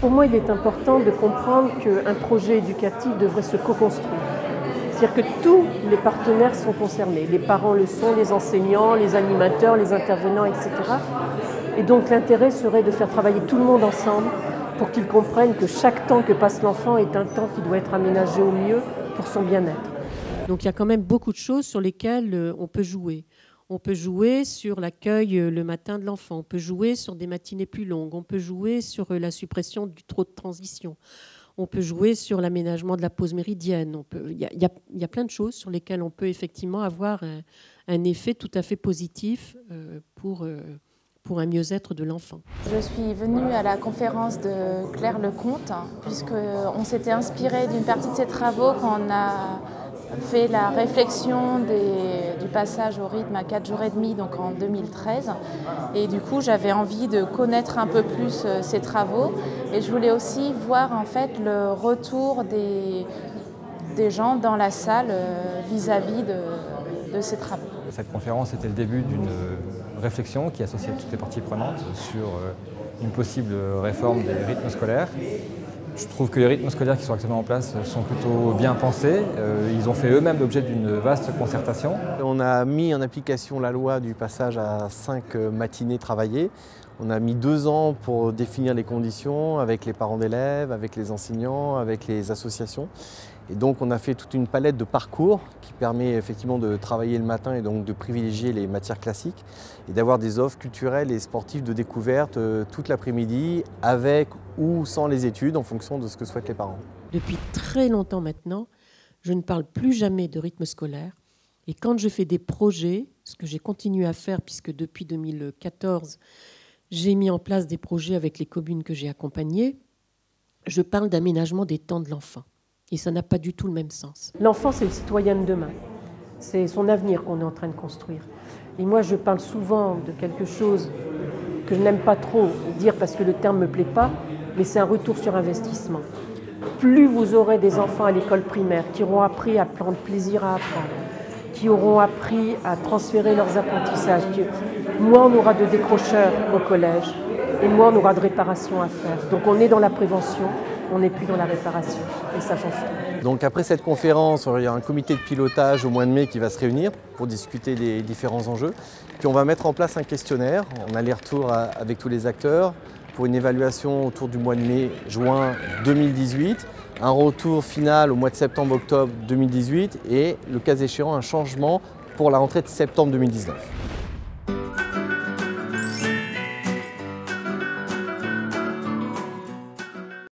Pour moi, il est important de comprendre qu'un projet éducatif devrait se co-construire. C'est-à-dire que tous les partenaires sont concernés. Les parents le sont, les enseignants, les animateurs, les intervenants, etc. Et donc l'intérêt serait de faire travailler tout le monde ensemble pour qu'ils comprennent que chaque temps que passe l'enfant est un temps qui doit être aménagé au mieux pour son bien-être. Donc il y a quand même beaucoup de choses sur lesquelles on peut jouer. On peut jouer sur l'accueil le matin de l'enfant, on peut jouer sur des matinées plus longues, on peut jouer sur la suppression du trop de transition, on peut jouer sur l'aménagement de la pause méridienne. Il y a plein de choses sur lesquelles on peut effectivement avoir un effet tout à fait positif pour un mieux-être de l'enfant. Je suis venue à la conférence de Claire Lecomte, puisqu'on s'était inspiré d'une partie de ses travaux quand on a fait la réflexion du passage au rythme à 4 jours et demi, donc en 2013. Et du coup, j'avais envie de connaître un peu plus ses travaux. Et je voulais aussi voir en fait le retour des gens dans la salle vis-à-vis de ces travaux. Cette conférence était le début d'une réflexion qui associait toutes les parties prenantes sur une possible réforme des rythmes scolaires. Je trouve que les rythmes scolaires qui sont actuellement en place sont plutôt bien pensés. Ils ont fait eux-mêmes l'objet d'une vaste concertation. On a mis en application la loi du passage à 5 matinées travaillées. On a mis 2 ans pour définir les conditions avec les parents d'élèves, avec les enseignants, avec les associations. Et donc on a fait toute une palette de parcours qui permet effectivement de travailler le matin et donc de privilégier les matières classiques et d'avoir des offres culturelles et sportives de découverte toute l'après-midi avec ou sans les études en fonction de ce que souhaitent les parents. Depuis très longtemps maintenant, je ne parle plus jamais de rythme scolaire. Et quand je fais des projets, ce que j'ai continué à faire puisque depuis 2014, j'ai mis en place des projets avec les communes que j'ai accompagnées, je parle d'aménagement des temps de l'enfant. Et ça n'a pas du tout le même sens. L'enfant, c'est le citoyen de demain. C'est son avenir qu'on est en train de construire. Et moi, je parle souvent de quelque chose que je n'aime pas trop dire parce que le terme ne me plaît pas, mais c'est un retour sur investissement. Plus vous aurez des enfants à l'école primaire qui auront appris à prendre plaisir à apprendre, qui auront appris à transférer leurs apprentissages, moins on aura de décrocheurs au collège et moins on aura de réparation à faire. Donc on est dans la prévention, on n'est plus dans la réparation et ça change tout. Donc après cette conférence, il y a un comité de pilotage au mois de mai qui va se réunir pour discuter des différents enjeux. Puis on va mettre en place un questionnaire, on a les retours avec tous les acteurs pour une évaluation autour du mois de mai-juin 2018, un retour final au mois de septembre-octobre 2018 et le cas échéant un changement pour la rentrée de septembre 2019.